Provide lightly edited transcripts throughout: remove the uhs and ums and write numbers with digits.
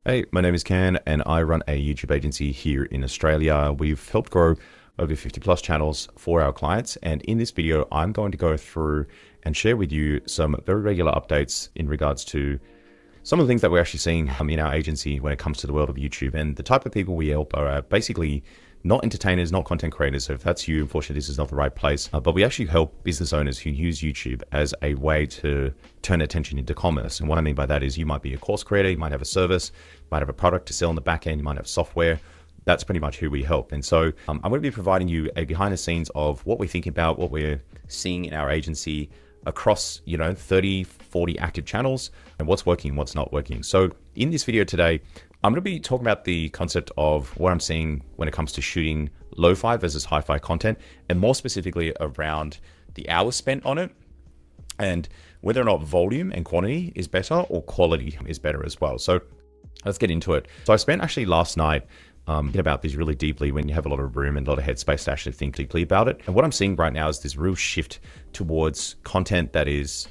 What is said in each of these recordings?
Hey, my name is Kan and I run a YouTube agency here in Australia. We've helped grow over 50 plus channels for our clients. And in this video, I'm going to go through and share with you some very regular updates in regards to some of the things that we're actually seeing in our agency when it comes to the world of YouTube. And the type of people we help are basically not entertainers, not content creators. So if that's you, unfortunately, this is not the right place. But we actually help business owners who use YouTube as a way to turn attention into commerce. And what I mean by that is you might be a course creator, you might have a service, you might have a product to sell in the back end, you might have software. That's pretty much who we help. And so I'm going to be providing you a behind the scenes of what we're thinking about, what we're seeing in our agency across 30, 40 active channels and what's working and what's not working. So in this video today, I'm going to be talking about the concept of what I'm seeing when it comes to shooting lo-fi versus hi-fi content, and more specifically around the hours spent on it and whether or not volume and quantity is better or quality is better as well. So let's get into it. So I spent actually last night thinking about this really deeply when you have a lot of room and a lot of headspace to actually think deeply about it. And what I'm seeing right now is this real shift towards content that is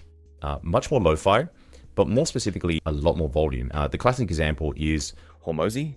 much more lo-fi, but more specifically, a lot more volume. The classic example is Hormozy.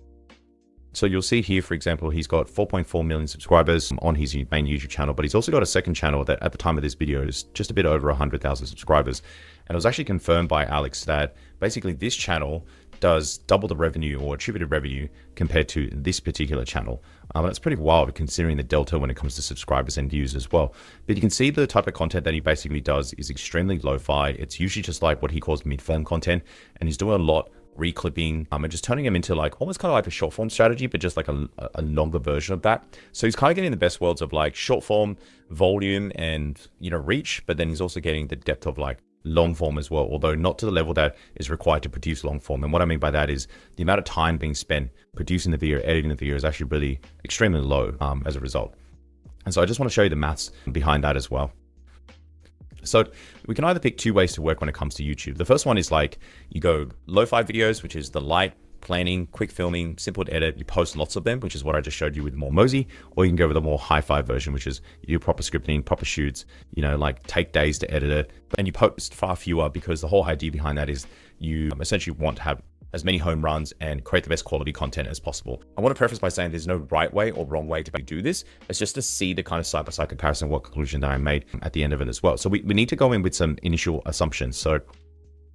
So you'll see here, for example, he's got 4.4 million subscribers on his main YouTube channel, but he's also got a second channel that at the time of this video is just a bit over 100,000 subscribers. And it was actually confirmed by Alex that basically this channel does double the revenue or attributed revenue compared to this particular channel. And it's pretty wild considering the delta when it comes to subscribers and views as well. But you can see the type of content that he basically does is extremely lo-fi. It's usually just like what he calls mid-form content, and he's doing a lot reclipping and just turning them into like almost kind of like a short form strategy, but just like a longer version of that. So he's kind of getting the best worlds of like short form, volume, and reach, but then he's also getting the depth of like long form as well, although not to the level that is required to produce long form. And what I mean by that is the amount of time being spent producing the video, editing the video is actually really extremely low as a result. And so I just want to show you the maths behind that as well. So we can either pick two ways to work when it comes to YouTube. The first one is like you go lo-fi videos, which is the light, planning, quick filming, simple to edit. You post lots of them, which is what I just showed you with Hormozy, or you can go with a more hi-fi version, which is you do proper scripting, proper shoots, like take days to edit it, and you post far fewer because the whole idea behind that is you essentially want to have as many home runs and create the best quality content as possible. I want to preface by saying there's no right way or wrong way to do this. It's just to see the kind of side-by-side comparison, what conclusion that I made at the end of it as well. So we need to go in with some initial assumptions. So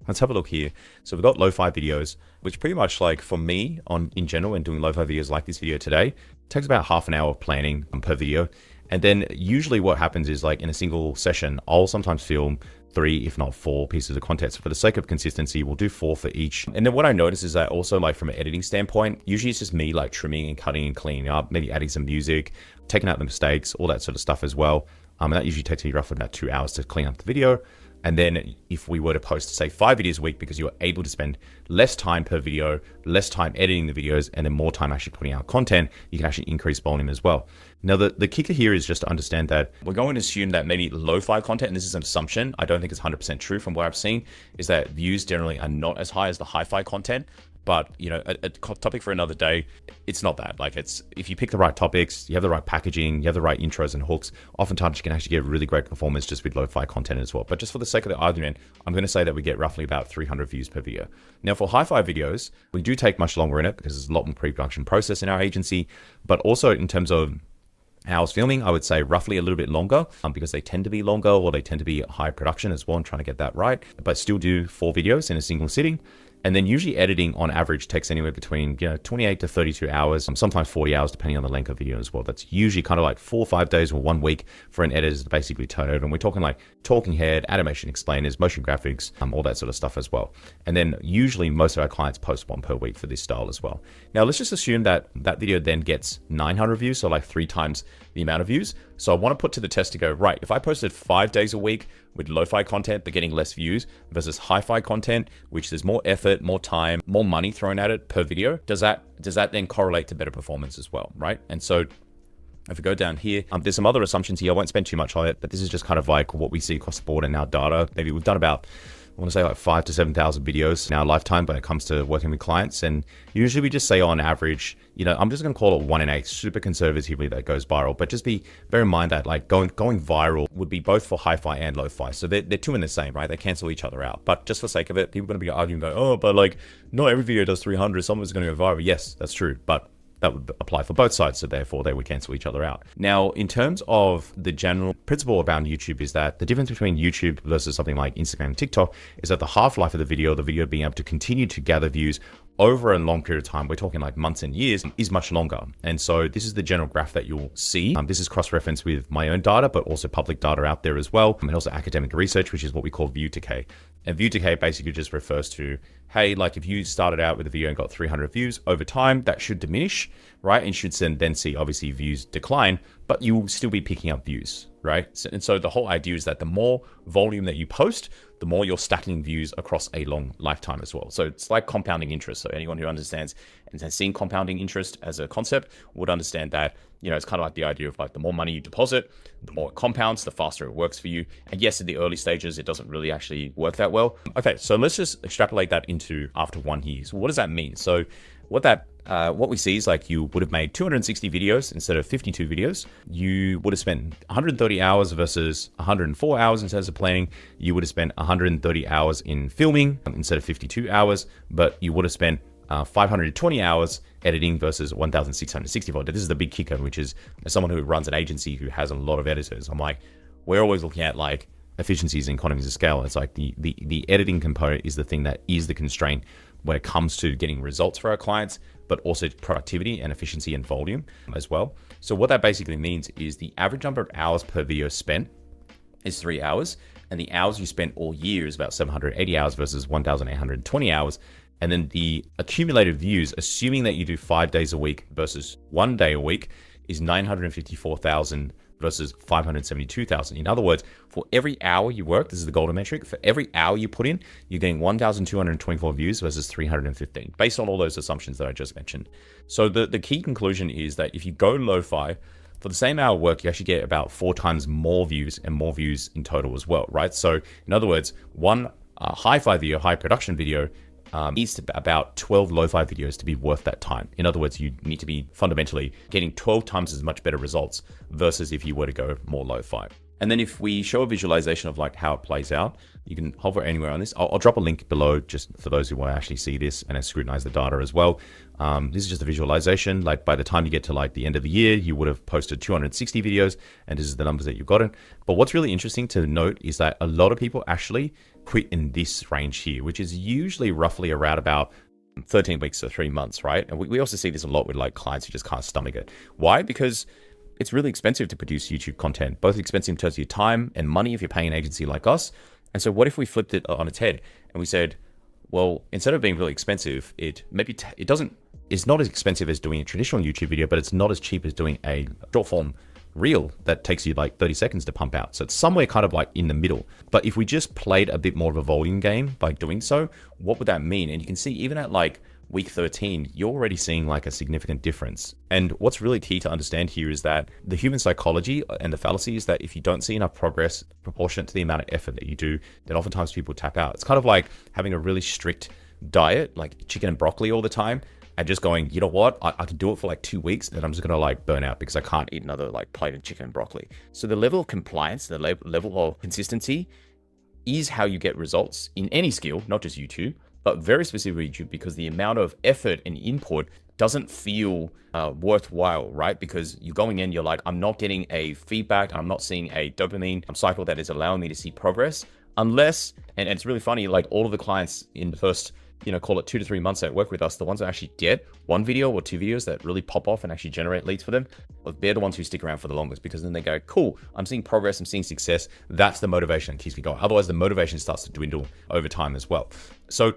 let's have a look here. So we've got lo-fi videos, which pretty much like for me in general and doing lo-fi videos like this video today, takes about half an hour of planning per video. And then usually what happens is like in a single session, I'll sometimes film 3, if not 4 pieces of content. So for the sake of consistency, we'll do 4 for each. And then what I notice is that also like from an editing standpoint, usually it's just me like trimming and cutting and cleaning up, maybe adding some music, taking out the mistakes, all that sort of stuff as well. And that usually takes me roughly about 2 hours to clean up the video. And then if we were to post, say, 5 videos a week, because you're able to spend less time per video, less time editing the videos, and then more time actually putting out content, you can actually increase volume as well. Now, the kicker here is just to understand that we're going to assume that maybe lo-fi content, and this is an assumption, I don't think it's 100% true from what I've seen, is that views generally are not as high as the hi-fi content. But, a topic for another day, it's not that. Like if you pick the right topics, you have the right packaging, you have the right intros and hooks, oftentimes you can actually get really great performance just with lo-fi content as well. But just for the sake of the argument, I'm going to say that we get roughly about 300 views per video. Now for hi-fi videos, we do take much longer in it because there's a lot more pre-production process in our agency, but also in terms of hours filming, I would say roughly a little bit longer because they tend to be longer or they tend to be high production as well. I'm trying to get that right, but still do 4 videos in a single sitting. And then usually editing on average takes anywhere between 28 to 32 hours, sometimes 40 hours depending on the length of video as well. That's usually kind of like 4 or 5 days or 1 week for an editor to basically turn over. And we're talking like talking head, animation explainers, motion graphics, all that sort of stuff as well. And then usually most of our clients post 1 per week for this style as well. Now let's just assume that that video then gets 900 views, so like 3 times the amount of views. So I want to put to the test to go, right, if I posted 5 days a week with lo-fi content but getting less views versus hi-fi content, which there's more effort, more time, more money thrown at it per video, does that then correlate to better performance as well, right? And so if we go down here, there's some other assumptions here. I won't spend too much on it, but this is just kind of like what we see across the board in our data. Maybe we've done about want to say like 5,000 to 7,000 videos in our lifetime when it comes to working with clients. And usually we just say on average, I'm just going to call it 1 in 8, super conservatively, that goes viral. But just bear in mind that like going viral would be both for hi-fi and lo-fi. So they're two in the same, right? They cancel each other out. But just for sake of it, people are going to be arguing about, oh, but like not every video does 300. Some of it's going to go viral. Yes, that's true. But that would apply for both sides, so therefore they would cancel each other out. Now, in terms of the general principle around YouTube is that the difference between YouTube versus something like Instagram and TikTok is that the half-life of the video being able to continue to gather views over a long period of time, we're talking like months and years, is much longer. And so this is the general graph that you'll see. This is cross-referenced with my own data, but also public data out there as well, and also academic research, which is what we call view decay. And view decay basically just refers to, hey, like if you started out with a video and got 300 views over time, that should diminish, right? And should then see obviously views decline, but you will still be picking up views, right? And so the whole idea is that the more volume that you post, the more you're stacking views across a long lifetime as well. So it's like compounding interest. So anyone who understands and has seen compounding interest as a concept would understand that, it's kind of like the idea of like the more money you deposit, the more it compounds, the faster it works for you. And yes, at the early stages, it doesn't really actually work that well. Okay, so let's just extrapolate that into after 1 year. So what does that mean? So what we see is like you would have made 260 videos instead of 52 videos. You would have spent 130 hours versus 104 hours in terms of planning. You would have spent 130 hours in filming instead of 52 hours, but you would have spent 520 hours editing versus 1,664. This is the big kicker, which is, as someone who runs an agency who has a lot of editors, I'm like, we're always looking at like efficiencies and economies of scale. It's like the editing component is the thing that is the constraint when it comes to getting results for our clients, but also productivity and efficiency and volume as well. So what that basically means is the average number of hours per video spent is 3 hours, and the hours you spent all year is about 780 hours versus 1,820 hours. And then the accumulated views, assuming that you do 5 days a week versus 1 day a week, is 954,000 versus 572,000. In other words, for every hour you work, this is the golden metric, for every hour you put in, you're getting 1,224 views versus 315, based on all those assumptions that I just mentioned. So the key conclusion is that if you go lo-fi, for the same hour of work, you actually get about 4 times more views and more views in total as well, right? So in other words, one hi-fi video, high production video, needs to about 12 lo-fi videos to be worth that time. In other words, you need to be fundamentally getting 12 times as much better results versus if you were to go more lo-fi. And then if we show a visualization of like how it plays out, you can hover anywhere on this. I'll drop a link below just for those who want to actually see this and scrutinize the data as well. This is just a visualization. Like by the time you get to like the end of the year, you would have posted 260 videos, and this is the numbers that you've gotten. But what's really interesting to note is that a lot of people actually quit in this range here, which is usually roughly around about 13 weeks to 3 months, right? And we also see this a lot with like clients who just can't stomach it. Why? Because it's really expensive to produce YouTube content, both expensive in terms of your time and money if you're paying an agency like us. And so what if we flipped it on its head and we said, well, instead of being really expensive, it's not as expensive as doing a traditional YouTube video, but it's not as cheap as doing a short form reel that takes you like 30 seconds to pump out. So it's somewhere kind of like in the middle. But if we just played a bit more of a volume game by doing so, what would that mean? And you can see even at like week 13, you're already seeing like a significant difference. And what's really key to understand here is that the human psychology and the fallacy is that if you don't see enough progress proportionate to the amount of effort that you do, then oftentimes people tap out. It's kind of like having a really strict diet, like chicken and broccoli all the time, and just going, you know what, I can do it for like 2 weeks, and I'm just gonna like burn out because I can't eat another like plate of chicken and broccoli. So the level of compliance, the level of consistency is how you get results in any skill, not just YouTube, but very specifically YouTube, because the amount of effort and input doesn't feel worthwhile, right? Because you're going in, you're like, I'm not getting a feedback, I'm not seeing a dopamine cycle that is allowing me to see progress, unless, and it's really funny, like all of the clients in the first, call it 2 to 3 months that work with us, the ones that actually get 1 video or 2 videos that really pop off and actually generate leads for them, they're the ones who stick around for the longest, because then they go, cool, I'm seeing progress, I'm seeing success. That's the motivation that keeps me going. Otherwise, the motivation starts to dwindle over time as well. So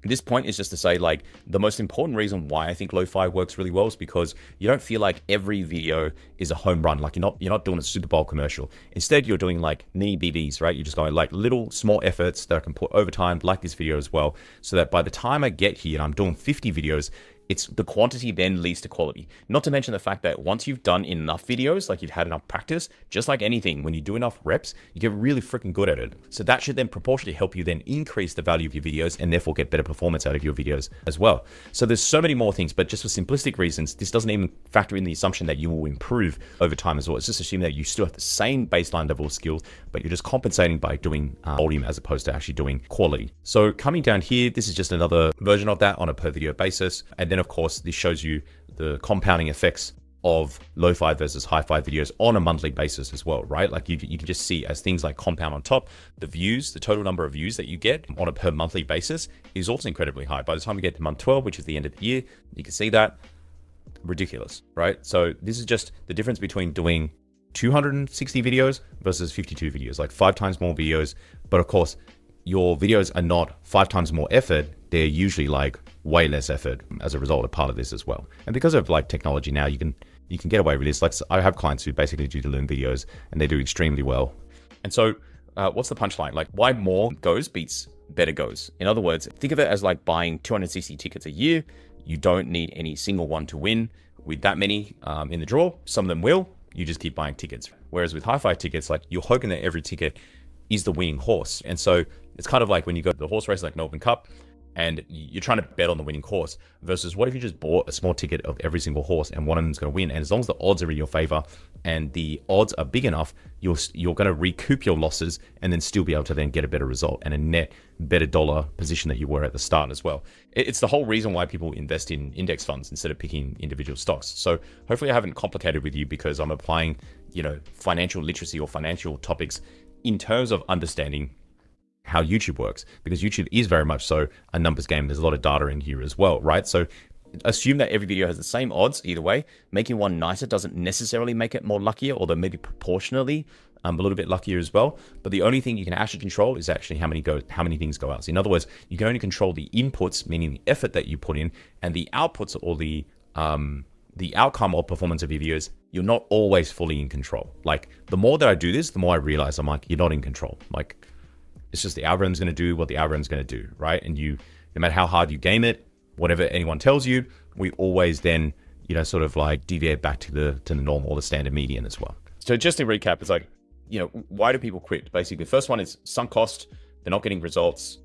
this point is just to say, like, the most important reason why I think lo-fi works really well is because you don't feel like every video is a home run. Like you're not doing a Super Bowl commercial. Instead, you're doing like mini BBs, right? You're just going like little small efforts that I can put over time, like this video as well, so that by the time I get here and I'm doing 50 videos, it's the quantity then leads to quality. Not to mention the fact that once you've done enough videos, like you've had enough practice, just like anything, when you do enough reps, you get really freaking good at it. So that should then proportionally help you then increase the value of your videos and therefore get better performance out of your videos as well. So there's so many more things, but just for simplistic reasons, this doesn't even factor in the assumption that you will improve over time as well. It's just assuming that you still have the same baseline level of skills, but you're just compensating by doing volume as opposed to actually doing quality. So coming down here, this is just another version of that on a per video basis. And then of course, this shows you the compounding effects of lo-fi versus hi-fi videos on a monthly basis as well, right? Like you can just see as things like compound on top, the views, the total number of views that you get on a per monthly basis is also incredibly high. By the time we get to month 12, which is the end of the year, you can see that ridiculous, right? So this is just the difference between doing 260 videos versus 52 videos, like 5 times more videos. But of course, your videos are not 5 times more effort. They're usually like way less effort as a result of part of this as well. And because of like technology now, you can get away with this. Like I have clients who basically do the learn videos and they do extremely well. And so what's the punchline? Like why more goes beats better goes. In other words, think of it as like buying 260 tickets a year. You don't need any single one to win. With that many in the draw, some of them will. You just keep buying tickets. Whereas with hi-fi tickets, like you're hoping that every ticket is the winning horse. And so it's kind of like when you go to the horse race like an Open Cup and you're trying to bet on the winning horse versus what if you just bought a small ticket of every single horse and one of them's going to win. And as long as the odds are in your favor and the odds are big enough, you're going to recoup your losses and then still be able to then get a better result and a net better dollar position that you were at the start as well. It's the whole reason why people invest in index funds instead of picking individual stocks. So hopefully I haven't complicated with you because I'm applying, financial literacy or financial topics in terms of understanding how YouTube works, because YouTube is very much so a numbers game. There's a lot of data in here as well, right? So assume that every video has the same odds either way. Making one nicer doesn't necessarily make it more luckier, although maybe proportionally a little bit luckier as well. But the only thing you can actually control is actually how many things go out. So in other words, you can only control the inputs, meaning the effort that you put in, and the outputs or the outcome or performance of your videos, you're not always fully in control. Like the more that I do this, the more I realize I'm like, you're not in control. Like it's just the algorithm's going to do what the algorithm's going to do, right? And no matter how hard you game it, whatever anyone tells you, we always then, sort of like deviate back to the norm or the standard median as well. So just to recap, it's like, why do people quit? Basically, the first one is sunk cost. They're not getting results.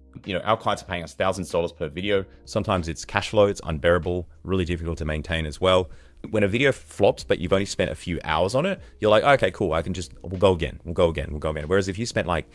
Our clients are paying us thousands of dollars per video. Sometimes it's cash flow. It's unbearable, really difficult to maintain as well. When a video flops, but you've only spent a few hours on it, you're like, okay, cool. We'll go again. Whereas if you spent like,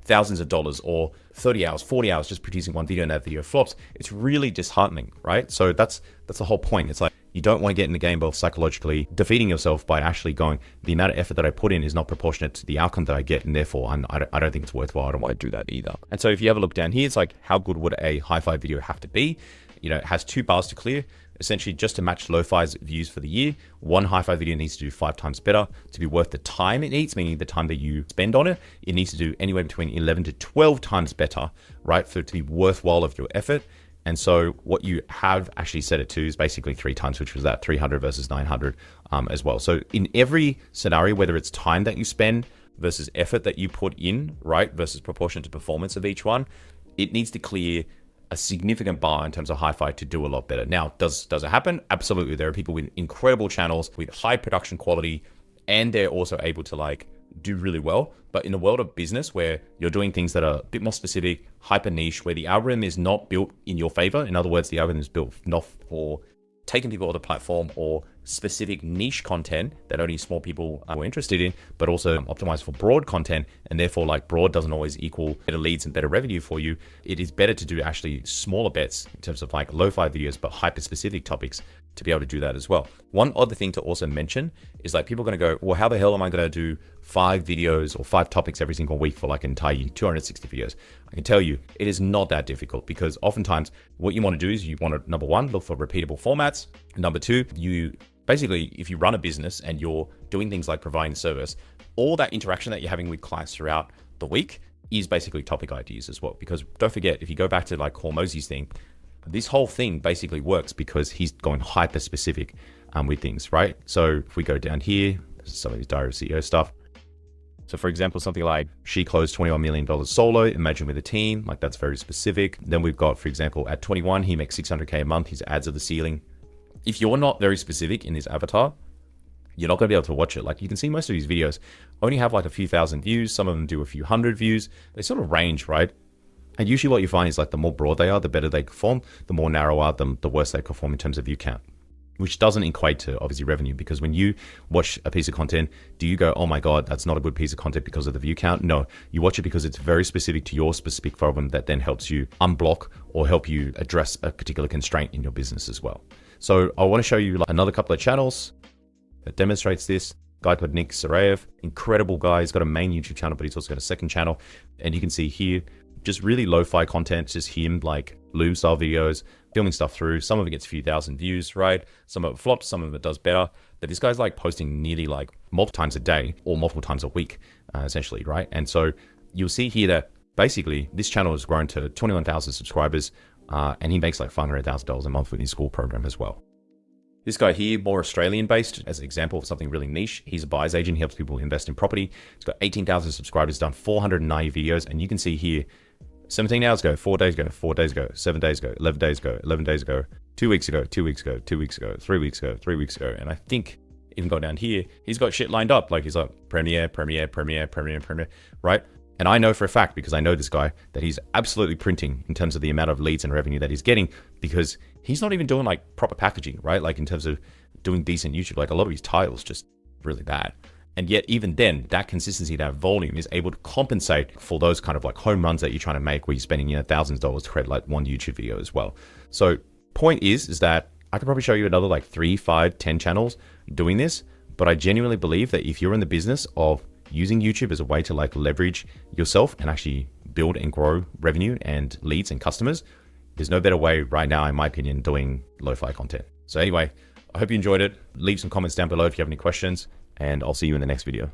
thousands of dollars or 30 hours, 40 hours just producing one video and that video flops, it's really disheartening, right? So that's the whole point. It's like, you don't want to get in the game of psychologically defeating yourself by actually going, the amount of effort that I put in is not proportionate to the outcome that I get, and therefore I don't think it's worthwhile. I don't want to do that either. And so if you have a look down here, it's like, how good would a hi-fi video have to be? It has 2 bars to clear. Essentially, just to match lo-fi's views for the year, one hi-fi video needs to do 5 times better to be worth the time it needs, meaning the time that you spend on it. It needs to do anywhere between 11 to 12 times better, right, for it to be worthwhile of your effort. And so what you have actually set it to is basically 3 times, which was that 300 versus 900 as well. So in every scenario, whether it's time that you spend versus effort that you put in, right, versus proportion to performance of each one, it needs to clear a significant bar in terms of hi-fi to do a lot better. Now, does it happen? Absolutely. There are people with incredible channels with high production quality, and they're also able to like do really well. But in the world of business where you're doing things that are a bit more specific, hyper niche, where the algorithm is not built in your favor, in other words, the algorithm is built not for taking people off the platform or specific niche content that only small people are interested in, but also optimized for broad content, and therefore like broad doesn't always equal better leads and better revenue for you. It is better to do actually smaller bets in terms of like lo-fi videos, but hyper specific topics to be able to do that as well. One other thing to also mention is like people are going to go, well, how the hell am I going to do 5 videos or 5 topics every single week for like an entire 260 videos? I can tell you it is not that difficult, because oftentimes what you want to do is you want to, number one, look for repeatable formats. Number two, you basically, if you run a business and you're doing things like providing service, all that interaction that you're having with clients throughout the week is basically topic ideas as well. Because don't forget, if you go back to like Hormozy's thing, this whole thing basically works because he's going hyper specific with things, right? So if we go down here, this is some of his Diary of CEO stuff. So for example, something like, she closed $21 million solo, imagine with a team, like that's very specific. Then we've got, for example, at 21, he makes 600K a month, his ads are the ceiling. If you're not very specific in this avatar, you're not going to be able to watch it. Like you can see most of these videos only have like a few thousand views. Some of them do a few hundred views. They sort of range, right? And usually what you find is like the more broad they are, the better they perform. The more narrow are, the worse they perform in terms of view count, which doesn't equate to obviously revenue, because when you watch a piece of content, do you go, oh my God, that's not a good piece of content because of the view count? No, you watch it because it's very specific to your specific problem that then helps you unblock or help you address a particular constraint in your business as well. So I want to show you like another couple of channels that demonstrates this. Guy called Nick Sarayev, incredible guy. He's got a main YouTube channel, but he's also got a second channel. And you can see here, just really lo-fi content, just him like loom style videos, filming stuff through. Some of it gets a few thousand views, right? Some of it flops, some of it does better. But this guy's like posting nearly like multiple times a day or multiple times a week, essentially, right? And so you'll see here that basically this channel has grown to 21,000 subscribers, and he makes like $500,000 a month with his school program as well. This guy here, more Australian based, as an example of something really niche. He's a buyer's agent. He helps people invest in property. He's got 18,000 subscribers, done 490 videos. And you can see here, 17 hours ago, 4 days ago, 4 days ago, 7 days ago, 11 days ago, 11 days ago, 2 weeks ago, 2 weeks ago, 2 weeks ago, 3 weeks ago, 3 weeks ago. And I think even go down here, he's got shit lined up. Like he's like premiere, right? And I know for a fact, because I know this guy, that he's absolutely printing in terms of the amount of leads and revenue that he's getting, because he's not even doing like proper packaging, right? Like in terms of doing decent YouTube, like a lot of his titles just really bad. And yet even then, that consistency, that volume is able to compensate for those kind of like home runs that you're trying to make where you're spending, thousands of dollars to create like one YouTube video as well. So point is that I could probably show you another like 3, 5, 10 channels doing this, but I genuinely believe that if you're in the business of using YouTube as a way to like leverage yourself and actually build and grow revenue and leads and customers, there's no better way right now, in my opinion, doing lo-fi content. So anyway, I hope you enjoyed it. Leave some comments down below if you have any questions, and I'll see you in the next video.